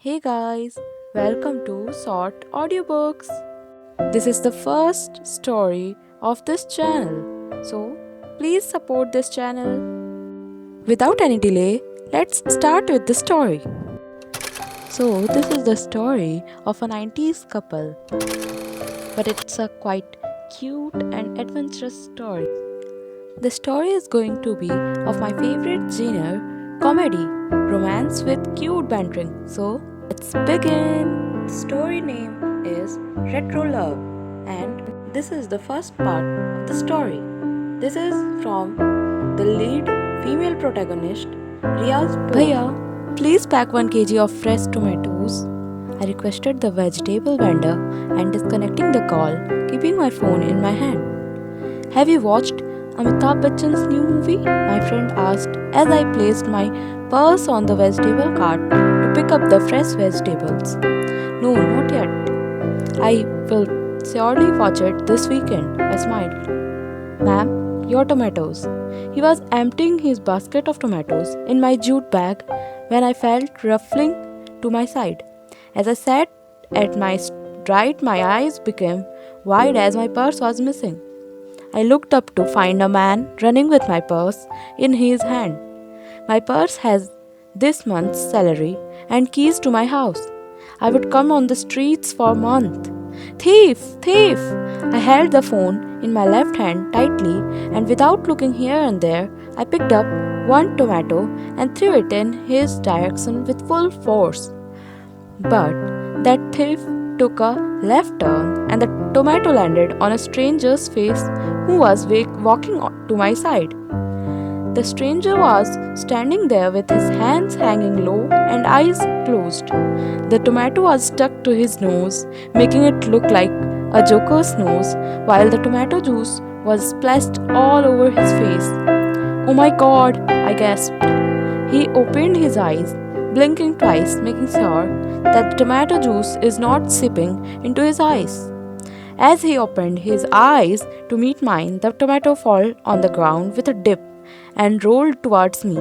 Hey guys, welcome to Sort Audiobooks. This is the first story of this channel, so please support this channel. Without any delay, let's start with the story. So, this is the story of a 90s couple, but it's a quite cute and adventurous story. The story is going to be of my favorite genre, comedy, romance with cute bantering. So, let's begin. The story name is Retro Love, and this is the first part of the story. This is from the lead female protagonist, Riya's Bhaiya, please pack 1 kg of fresh tomatoes. I requested the vegetable vendor and disconnecting the call, keeping my phone in my hand. Have you watched Amitabh Bachchan's new movie? My friend asked as I placed my purse on the vegetable cart to pick up the fresh vegetables. No, not yet. I will surely watch it this weekend, I smiled. Ma'am, your tomatoes. He was emptying his basket of tomatoes in my jute bag when I felt ruffling to my side. As I sat at my right, my eyes became wide as my purse was missing. I looked up to find a man running with my purse in his hand. My purse has this month's salary and keys to my house. I would come on the streets for a month. Thief! Thief! I held the phone in my left hand tightly and without looking here and there, I picked up one tomato and threw it in his direction with full force. But that thief took a left turn and the tomato landed on a stranger's face who was walking to my side. The stranger was standing there with his hands hanging low and eyes closed. The tomato was stuck to his nose, making it look like a joker's nose, while the tomato juice was splashed all over his face. Oh my god, I gasped. He opened his eyes, blinking twice, making sure that the tomato juice is not seeping into his eyes. As he opened his eyes to meet mine, the tomato fell on the ground with a dip and rolled towards me.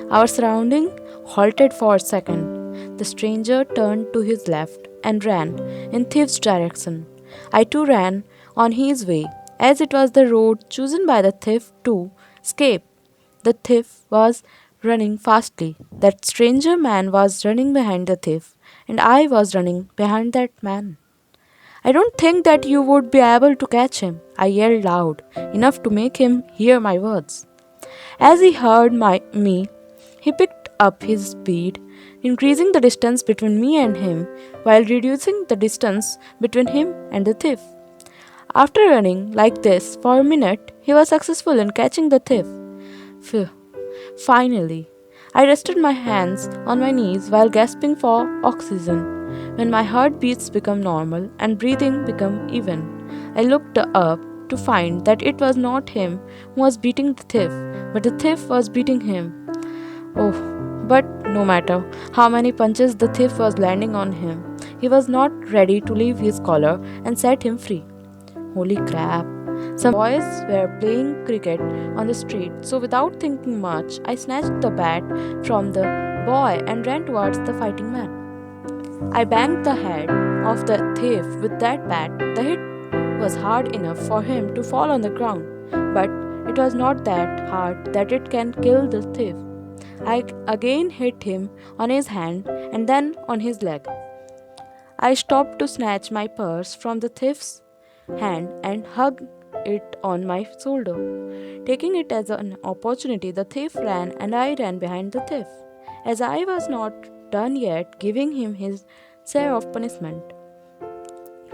Our surrounding halted for a second. The stranger turned to his left and ran in thief's direction. I too ran on his way, as it was the road chosen by the thief to escape. The thief was running fastly. That stranger man was running behind the thief, and I was running behind that man. I don't think that you would be able to catch him, I yelled loud, enough to make him hear my words. As he heard me, he picked up his speed, increasing the distance between me and him while reducing the distance between him and the thief. After running like this for a minute, he was successful in catching the thief. Phew. Finally, I rested my hands on my knees while gasping for oxygen. When my heartbeats became normal and breathing became even, I looked up to find that it was not him who was beating the thief, but the thief was beating him. Oh, but no matter how many punches the thief was landing on him, he was not ready to leave his collar and set him free. Holy crap! Some boys were playing cricket on the street, so without thinking much, I snatched the bat from the boy and ran towards the fighting man. I banged the head of the thief with that bat. The hit was hard enough for him to fall on the ground, but it was not that hard that it can kill the thief. I again hit him on his hand and then on his leg. I stopped to snatch my purse from the thief's hand and hug it on my shoulder. Taking it as an opportunity, the thief ran and I ran behind the thief, as I was not done yet giving him his share of punishment.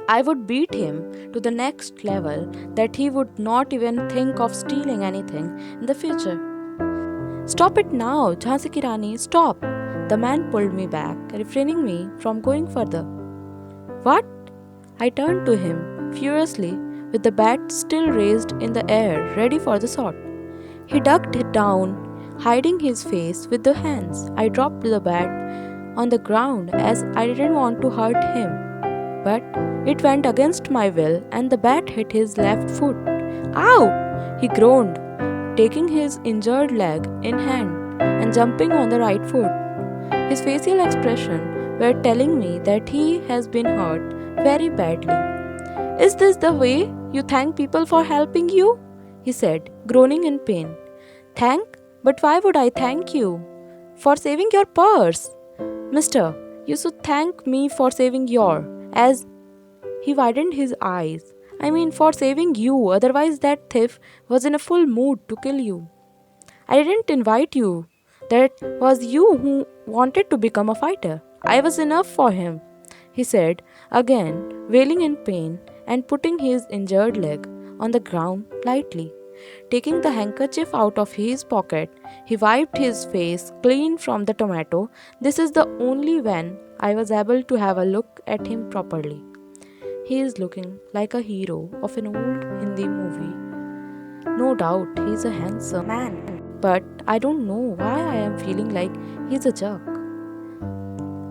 I would beat him to the next level that he would not even think of stealing anything in the future. Stop it now, Jhansi ki Rani, stop! The man pulled me back, refraining me from going further. What? I turned to him furiously, with the bat still raised in the air, ready for the shot. He ducked it down, hiding his face with the hands. I dropped the bat on the ground as I didn't want to hurt him. But it went against my will and the bat hit his left foot. Ow! He groaned, taking his injured leg in hand and jumping on the right foot. His facial expression were telling me that he has been hurt very badly. Is this the way you thank people for helping you? He said, groaning in pain. Thank? But why would I thank you? For saving your purse. Mister, you should thank me for saving your, as he widened his eyes. I mean, for saving you, otherwise, that thief was in a full mood to kill you. I didn't invite you. That was you who wanted to become a fighter. I was enough for him, he said, again wailing in pain and putting his injured leg on the ground lightly. Taking the handkerchief out of his pocket, he wiped his face clean from the tomato. This is the only when I was able to have a look at him properly. He is looking like a hero of an old Hindi movie. No doubt he is a handsome man, but I don't know why I am feeling like he's a jerk.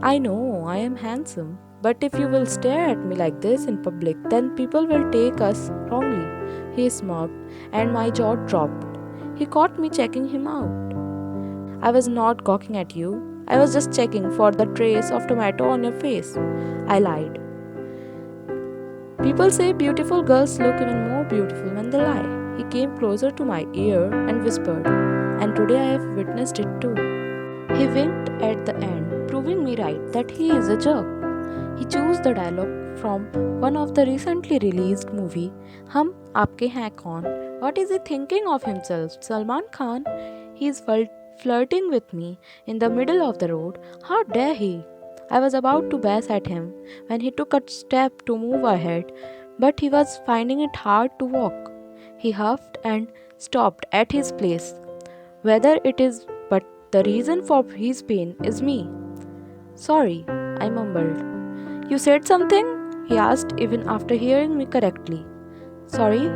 I know I am handsome, but if you will stare at me like this in public, then people will take us wrongly. He smirked, and my jaw dropped. He caught me checking him out. I was not gawking at you. I was just checking for the trace of tomato on your face. I lied. People say beautiful girls look even more beautiful when they lie. He came closer to my ear and whispered, and today I have witnessed it too. He winked at the end, proving me right that he is a jerk. He chose the dialogue from one of the recently released movie, Hum Aapke Hain Kaun. What is he thinking of himself? Salman Khan? He is flirting with me in the middle of the road. How dare he? I was about to bash at him when he took a step to move ahead, but he was finding it hard to walk. He huffed and stopped at his place. Whether it is, but the reason for his pain is me. Sorry, I mumbled. You said something? He asked, even after hearing me correctly. Sorry?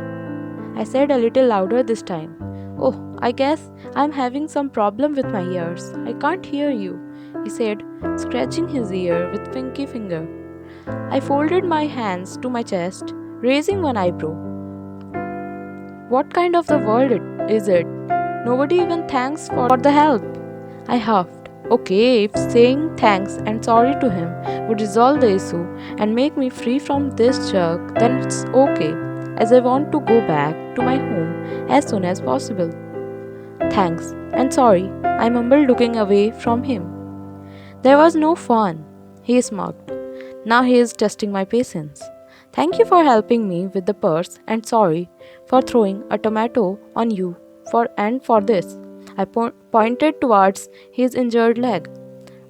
I said a little louder this time. Oh, I guess I'm having some problem with my ears. I can't hear you, he said, scratching his ear with pinky finger. I folded my hands to my chest, raising one eyebrow. What kind of the world is it? Nobody even thanks for the help. I huffed. Okay, if saying thanks and sorry to him would resolve the issue and make me free from this jerk, then it's okay, as I want to go back to my home as soon as possible. Thanks and sorry, I mumbled, looking away from him. There was no fun, he smirked. Now he is testing my patience. Thank you for helping me with the purse, and sorry for throwing a tomato on you for this. I pointed towards his injured leg.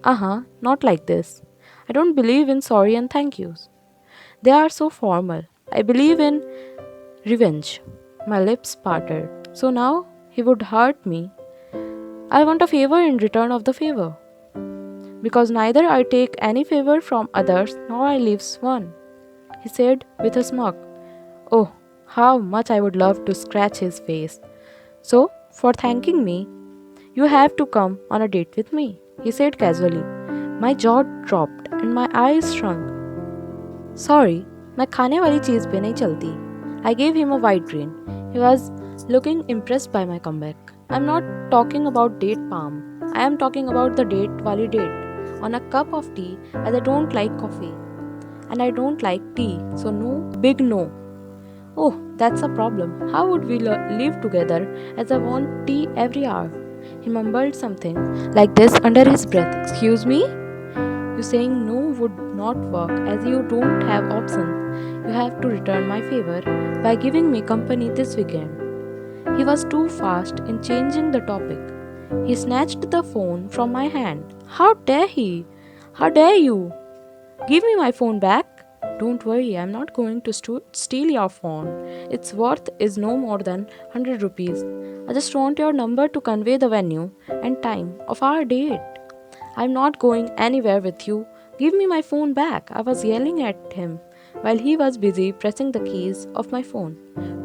Not like this. I don't believe in sorry and thank yous. They are so formal. I believe in revenge. My lips parted. So now he would hurt me. I want a favor in return of the favor. Because neither I take any favor from others nor I leave one, he said with a smirk. Oh, how much I would love to scratch his face. So, for thanking me, you have to come on a date with me, he said casually. My jaw dropped and my eyes shrunk. Sorry, मैं खाने वाली चीज़ पे नहीं चलती. I gave him a wide grin. He was looking impressed by my comeback. I'm not talking about date palm. I am talking about the date wali date. On a cup of tea, as I don't like coffee. And I don't like tea, so no, big no. Oh, that's a problem. How would we live together as I want tea every hour? He mumbled something like this under his breath. Excuse me? You saying no would not work as you don't have options. You have to return my favor by giving me company this weekend. He was too fast in changing the topic. He snatched the phone from my hand. How dare he? How dare you? Give me my phone back. Don't worry, I'm not going to steal your phone. Its worth is no more than 100 rupees. I just want your number to convey the venue and time of our date. I'm not going anywhere with you. Give me my phone back. I was yelling at him while he was busy pressing the keys of my phone,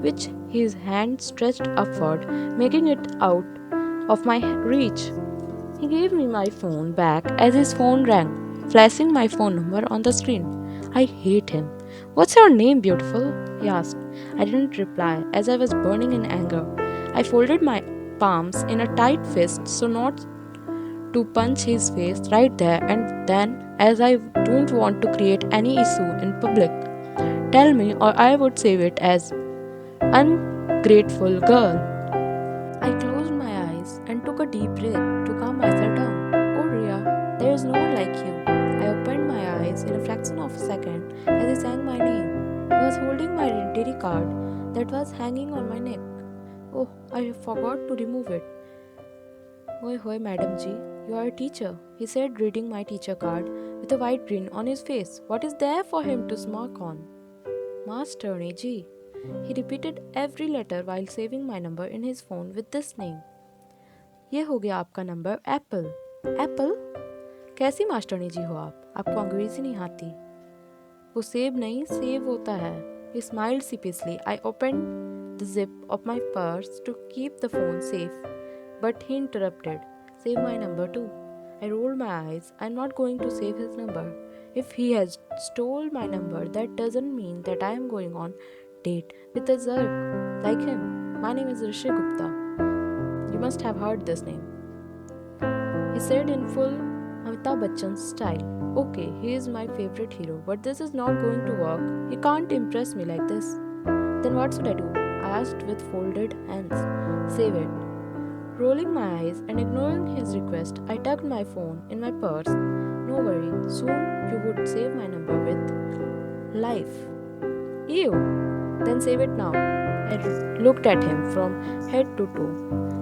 which his hand stretched upward, making it out of my reach. He gave me my phone back as his phone rang, flashing my phone number on the screen. I hate him. What's your name, beautiful? He asked. I didn't reply as I was burning in anger. I folded my palms in a tight fist so not to punch his face right there and then, as I don't want to create any issue in public. Tell me, or I would save it as ungrateful girl. I closed my eyes and took a deep breath to calm myself down. Oh, Ria, there is no one like you. I opened my eyes in a fraction of a second as he sang my name. He was holding my identity card that was hanging on my neck. Oh, I forgot to remove it. Oi, hoi, Madam Ji, you are a teacher, he said, reading my teacher card with a wide grin on his face. What is there for him to smirk on? Master Ji. He repeated every letter while saving my number in his phone with this name. ये हो गया आपका number Apple. Apple? कैसी मास्टरनी जी हो आप? आपको अंग्रेजी नहीं आती? वो सेब नहीं, सेव होता है. He smiled sheepishly. I opened the zip of my purse to keep the phone safe, but he interrupted. Save my number too. I rolled my eyes. I'm not going to save his number. If he has stole my number, that doesn't mean that I am going on date with a zerk like him. My name is Rishi Gupta. You must have heard this name. He said in full Amitabh Bachchan style. Okay, he is my favorite hero, but this is not going to work. He can't impress me like this. Then what should I do? I asked with folded hands. Save it. Rolling my eyes and ignoring his request, I tucked my phone in my purse. No worry, soon you would save my number with life. Ew! Then save it now. I looked at him from head to toe.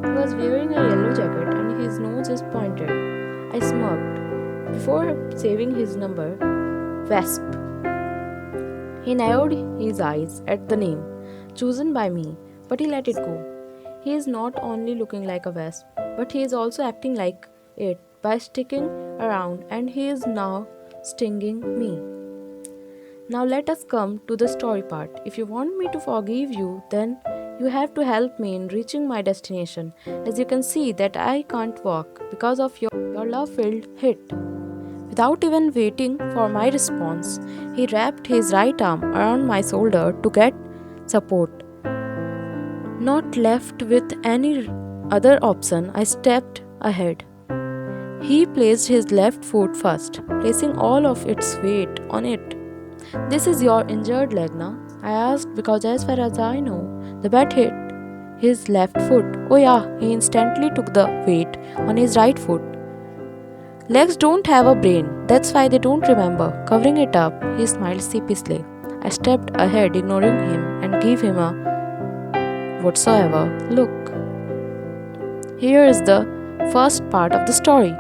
He was wearing a yellow jacket and his nose is pointed. I smirked. Before saving his number, Wasp. He narrowed his eyes at the name chosen by me, but he let it go. He is not only looking like a wasp, but he is also acting like it by sticking around, and he is now stinging me. Now let us come to the story part. If you want me to forgive you, then you have to help me in reaching my destination. As you can see that I can't walk because of your love-filled hit. Without even waiting for my response, he wrapped his right arm around my shoulder to get support. Not left with any other option, I stepped ahead. He placed his left foot first, placing all of its weight on it. This is your injured leg now? I asked because as far as I know, the bat hit his left foot. Oh yeah, he instantly took the weight on his right foot. Legs don't have a brain, that's why they don't remember. Covering it up, he smiled sheepishly. I stepped ahead, ignoring him, and gave him a whatsoever look. Here is the first part of the story.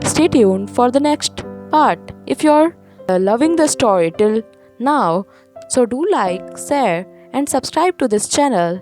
Stay tuned for the next part. If you're loving the story till now, so do like, share, and subscribe to this channel.